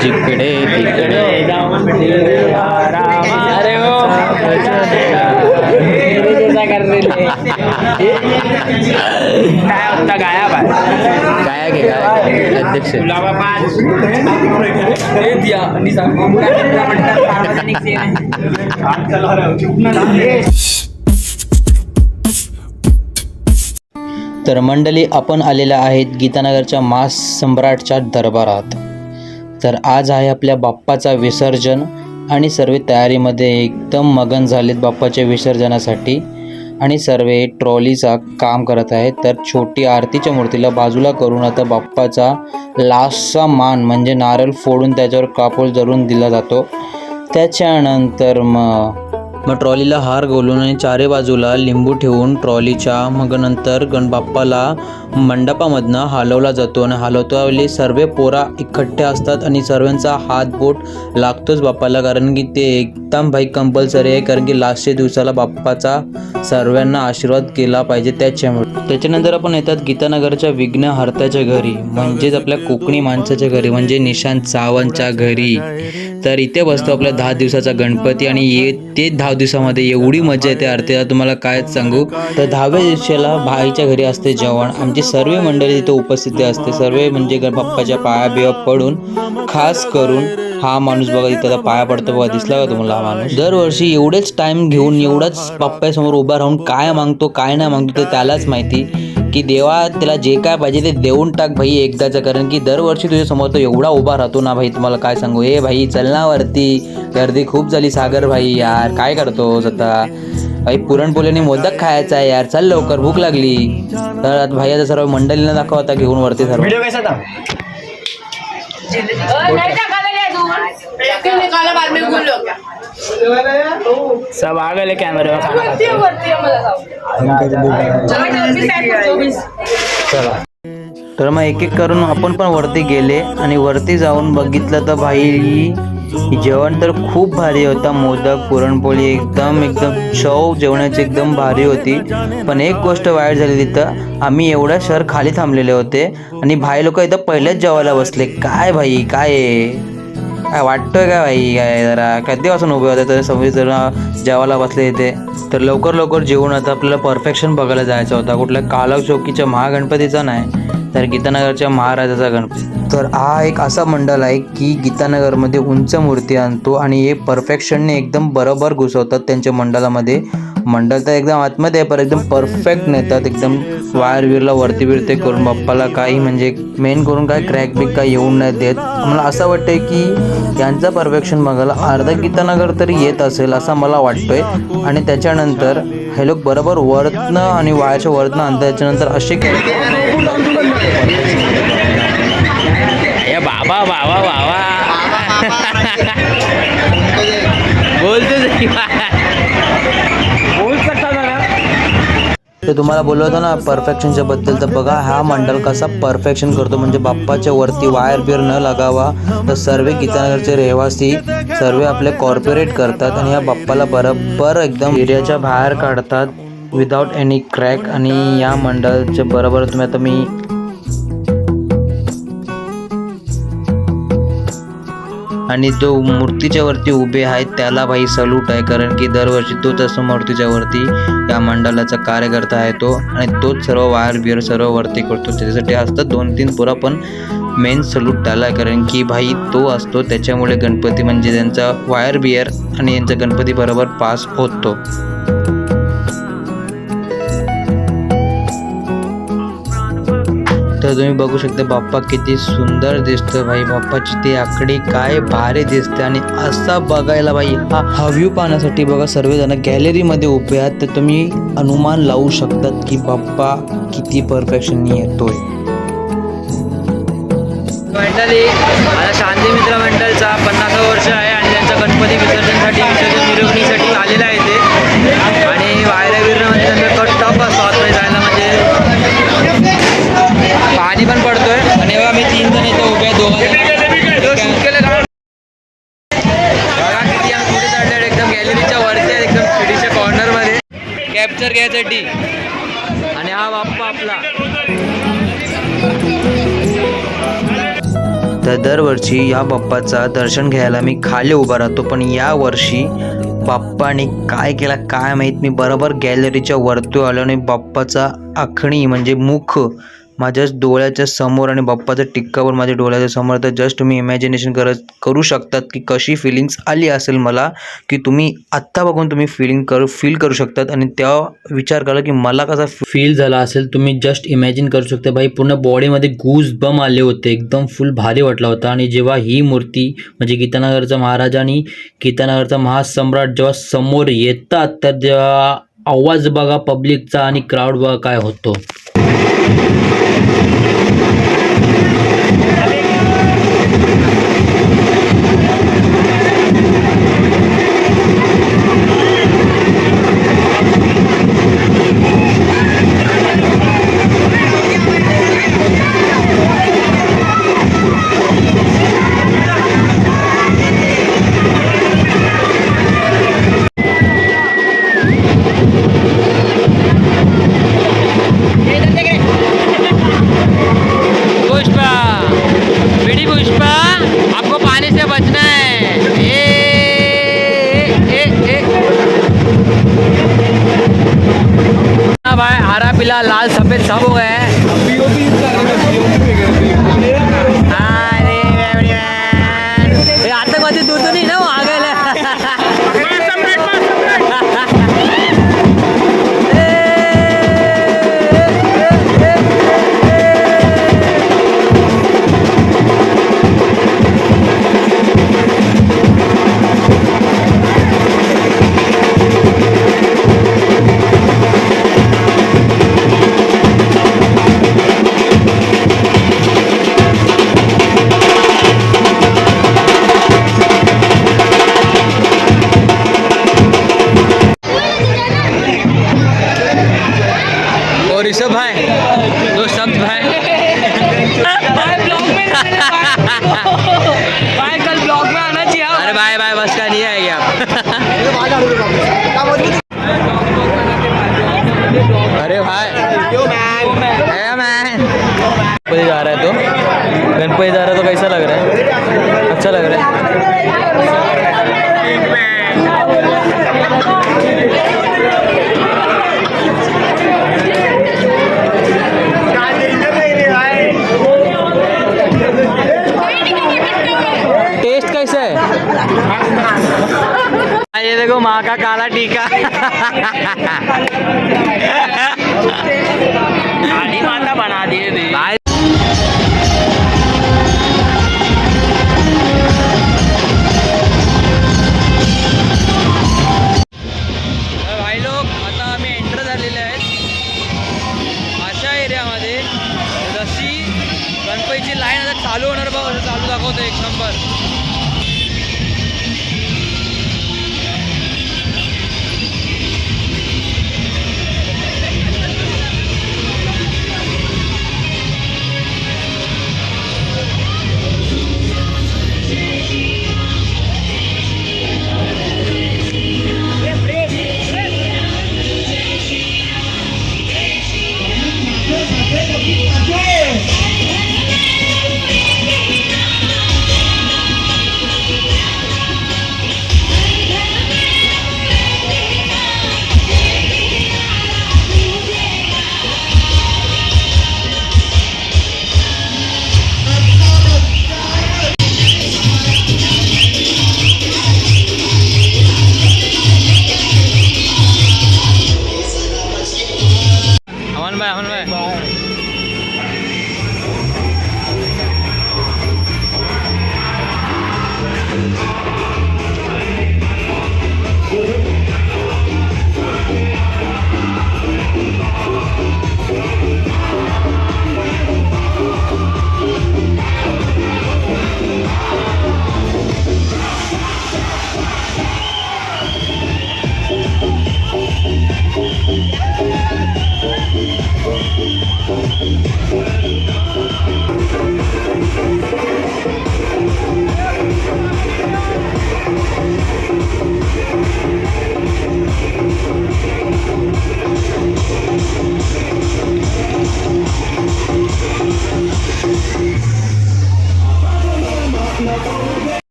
जिकडे तिकडे अरे हो काय होता गाया काय घे काय अध्यक्ष तर मंडळी आपण आलेल्या आहेत गीतानगरच्या मास सम्राटच्या दरबारात. तर आज आहे आपल्या बाप्पाचा विसर्जन आणि सर्व तयारीमध्ये एकदम मगन झालेत बाप्पाच्या विसर्जनासाठी आणि सर्व ट्रॉलीचा काम करत आहेत. तर छोटी आरतीच्या मूर्तीला बाजूला करून आता बाप्पाचा लास्टचा मान म्हणजे नारळ फोडून त्याच्यावर कापूर जरून दिला जातो. त्याच्यानंतर मग ट्रॉलीला हार घालून आणि चारी बाजूला लिंबू ठेवून ट्रॉलीच्या मग नंतर बाप्पाला मंडपामधनं हलवला जातो आणि हलवतावेळी सर्व पोरा इकट्ठे असतात आणि सर्वांचा हात बोट लागतोच बाप्पाला, कारण की ते एकदम भाई कंपल्सरी आहे, कारण की लास्टच्या दिवसाला बाप्पाचा सर्वांना आशीर्वाद केला पाहिजे त्याच्यामुळे. त्याच्यानंतर आपण येतात गीतानगरच्या विघ्नहर्त्याच्या घरी, म्हणजेच आपल्या कोकणी माणसाच्या घरी म्हणजे निशांत सावंतच्या घरी. तर इथे बसतो आपला 10 दिवसाचा गणपती आणि ते 10 दिवसामध्ये एवढी मजा येते आरतीला तुम्हाला काय सांगू. तर 10व्या दिवसाला भाईच्या घरी असते जेवण. आमची सर्व मंडळी तिथे उपस्थिती असते, सर्व म्हणजे बाप्पाच्या पाया बिया पडून खास करून हा माणूस बघा तिथं पाया पडतो बघा, दिसला का तुम्हाला हा माणूस. दरवर्षी एवढेच टाइम घेऊन एवढाच बाप्पासमोर उभा राहून काय मागतो काय नाही मागतो ते त्यालाच माहिती, की देवा त्याला जे काय पाहिजे ते देऊन टाक भाई एकदाचं, कारण की दरवर्षी तुझ्या समोर तो एवढा उभा राहतो ना भाई, तुम्हाला काय सांगू. ए भाई चल ना वरती, गर्दी खूप झाली सागर भाई, यार काय करतोस आता भाई, पुरणपोळीने मोदक खायचा आहे यार, चल लवकर भूक लागली. तर आता भाई आता सर्व मंडळींना दाखव आता घेऊन वरती सर्व. सब आ गए कैमरे चला तर मग एक एक करून आपण पण वरती गेले आणि वरती जाऊन बघितलं तर भाई जेवण तर खूप भारी होता. मोदक पुरणपोळी एकदम चव जेवणाची एकदम भारी होती. पण एक गोष्ट वाईट झाली, तिथं आम्ही एवढ्या शहर खाली थांबलेले होते आणि भाई लोक इथं पहिलेच जेवायला बसले. काय भाई काय वाटतोय का भाई, काय जरा कधीपासून उभे होते तर सगळे जण जेवायला बसले इथे. तर लवकर जेवून आता आपल्याला परफेक्शन बघायला जायचा होता, कुठल्या कालव चौकीच्या महागणपतीचा नाही तर गीतानगरच्या महाराजाचा गणपती. तर हा एक असा मंडळ आहे की गीतानगरमध्ये उंच मूर्ती आणतो आणि हे परफेक्शनने एकदम बरोबर घुसवतात त्यांच्या मंडळामध्ये. मंडळ तर एकदम आतमध्ये आहे पण एकदम परफेक्ट नेतात, एकदम वायर विरला वरती बिरते करून बाप्पाला काही म्हणजे मेन करून काय क्रॅक बिक काय येऊन नाही देत. मला असं वाटतंय की यांचं परफेक्शन बघायला अर्धा गीतानगर तरी येत असेल असं मला वाटतोय. आणि त्याच्यानंतर हे लोक बरोबर वरतनं आणि वायरच्या वरतनं आणतात, त्याच्यानंतर असे बाबा बाबा बाबा बोलते बोल सकता जरा. ते तुम्हाला बोललो होतो ना परफेक्शनच्या बद्दल, तर बघा हा मंडळ कसा परफेक्शन करतो, म्हणजे बाप्पाच्या वरती वायर बिर न लागावा. तर सर्व गीतानगरचे रहिवासी सर्व आपले कॉर्पोरेट करतात आणि या बाप्पाला बरोबर एकदम एरियाच्या बाहेर काढतात विदाउट एनी क्रॅक. आणि या मंडळाच्या बरोबर तुम्ही आता मी आणि जो मूर्तीच्या वरती उभे आहेत त्याला भाई सल्यूट आहे, कारण की दरवर्षी तोच असतो मूर्तीच्या वरती या मंडळाचा कार्यकर्ता आहे तो, आणि तोच सर्व वायर बिअर सर्व वरती करतो. त्याच्यासाठी असतात 2-3 पुरा, पण मेन सल्यूट त्याला आहे, कारण की भाई तो असतो त्याच्यामुळे गणपती म्हणजे त्यांचा वायर बिअर आणि यांचा गणपती बरोबर पास होतो. तर तुम्ही बघू शकता बाप्पा किती सुंदर दिसतं भाई, बाप्पाची ती आकडी काय भारी दिसते. आणि असा बघायला भाई हा व्ह्यू पाहण्यासाठी बघा सर्वजण गॅलरीमध्ये उभे आहेत, तर तुम्ही अनुमान लावू शकतात की बाप्पा किती परफेक्शन येतोय. मंडळी आता शांती मित्र मंडळचा 50 वर्ष आहे आणि त्यांचा गणपती विसर्जनसाठी विसर्जन मिरवणीसाठी आलेला आहे ते. आणि वायऱ्या बिरणं म्हणजे त्यांचा कट टॉप असतो आतमध्ये जायला, म्हणजे पाणी पण पडतोय. आणि बघा मी 3 जण इथे उभे आहेत, 2 एकदम गॅलरीच्या वरती आहे, एकदम खिडीच्या कॉर्नरमध्ये कॅप्चर घ्यायसाठी. आणि हा बाप्पा आपला तर दरवर्षी या बाप्पाचा दर्शन घ्यायला मी खाली उभा राहतो, पण या वर्षी बाप्पाने काय केलं काय माहीत, मी बरोबर गॅलरीच्या वरती आलो आणि बाप्पाचा आखणी म्हणजे मुख माझ्या डोळ्याच्या समोर आणि बाप्पाचा टिक्कावर माझ्या डोळ्याच्या समोर. तर जस्ट तुम्ही इमॅजिनेशन करू शकतात की कशी फिलिंग्स आली असेल मला, की तुम्ही आत्ता बघून तुम्ही फील करू शकतात आणि त्या विचार करा की मला कसा फील झाला असेल. तुम्ही जस्ट इमॅजिन करू शकता. भाई पूर्ण बॉडीमध्ये गूज बम आले होते, एकदम फुल भारी वाटला होता. आणि जेव्हा ही मूर्ती म्हणजे गीतानगरचा महाराजा आणि गीतानगरचा महासम्राट जेव्हा समोर येतात, तर जेव्हा आवाज बघा पब्लिकचा आणि क्राऊड बघा काय होतो. पुष्पा, बीड़ी पुष्पा, आपको पानी से बचना है. भाई हरा पीला लाल सफेद सब हो गए हैं. आतंकवादी दूर तो नहीं ना वो आ गए. और ऋषभ भाई दो शब्द भाई. भाई कल ब्लॉग में आना चाहिए. अरे भाई भाई बस का नहीं आएगी आप. अरे भाई गणपति जा रहा है तो गणपति जा रहा है तो कैसा लग रहा है? अच्छा लग रहा है. टेस्ट कैसा है? ये देखो माँ का काला टीका. काली माता बना दिए थे. भाई भाई लोक आता आम्ही एंटर झालेले आहेत अशा एरियामध्ये. जशी गणपतीची लाईन आता चालू होणार बघ, असं चालू दाखवतो एक नंबर.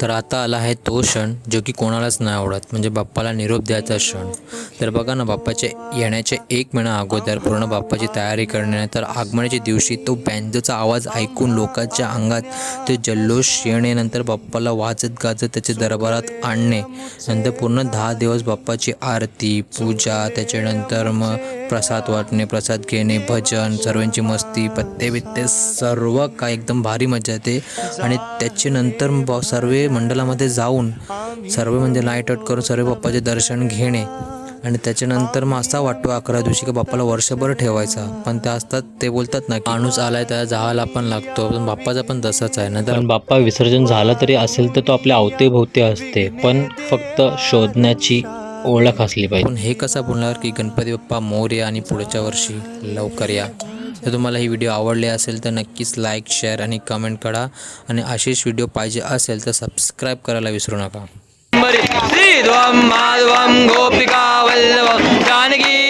तर आता आला आहे तो क्षण जो की कोणालाच नाही आवडत, म्हणजे बाप्पाला निरोप द्यायचा क्षण. तर बघा ना, बाप्पाच्या येण्याचे 1 महिना अगोदर पूर्ण बाप्पाची तयारी करणे, तर आगमनाच्या दिवशी तो बँजोचा आवाज ऐकून लोकांच्या अंगात ते जल्लोष येणे, नंतर बाप्पाला वाजत गाजत त्याच्या दरबारात आणणे, नंतर पूर्ण 10 दिवस बाप्पाची आरती पूजा, त्याच्यानंतर मग प्रसाद वाटणे, प्रसाद घेणे, भजन, सर्वांची मस्ती, पत्ते बित्ते सर्व काय एकदम भारी मजा येते. आणि त्याच्यानंतर सर्व मंडळामध्ये जाऊन सर्व म्हणजे नाईट आउट करून सर्व बाप्पाचे दर्शन घेणे. आणि त्याच्यानंतर मग असा वाटतो 11 दिवशी की बाप्पाला वर्षभर ठेवायचा. पण ते असतात, ते बोलतात ना, माणूस आलाय त्याला जायला पण लागतो, पण बाप्पाचा पण तसंच आहे. नंतर बाप्पा विसर्जन झालं तरी असेल तर तो आपल्या अवतीभोवती असते, पण फक्त शोधण्याची ओळख असली पाहिजे. पण हे कसं बोलणार की गणपती बाप्पा मोरया आणि पुढच्या वर्षी लवकर या. तर तुम्हाला ही व्हिडिओ आवडली असेल तर नक्कीच लाईक, शेअर आणि कमेंट करा. आणि असेच व्हिडिओ पाहिजे असेल तर सबस्क्राईब करायला विसरू नका. श्रीध्वं माधवं गोपिका वल्लभ जानकी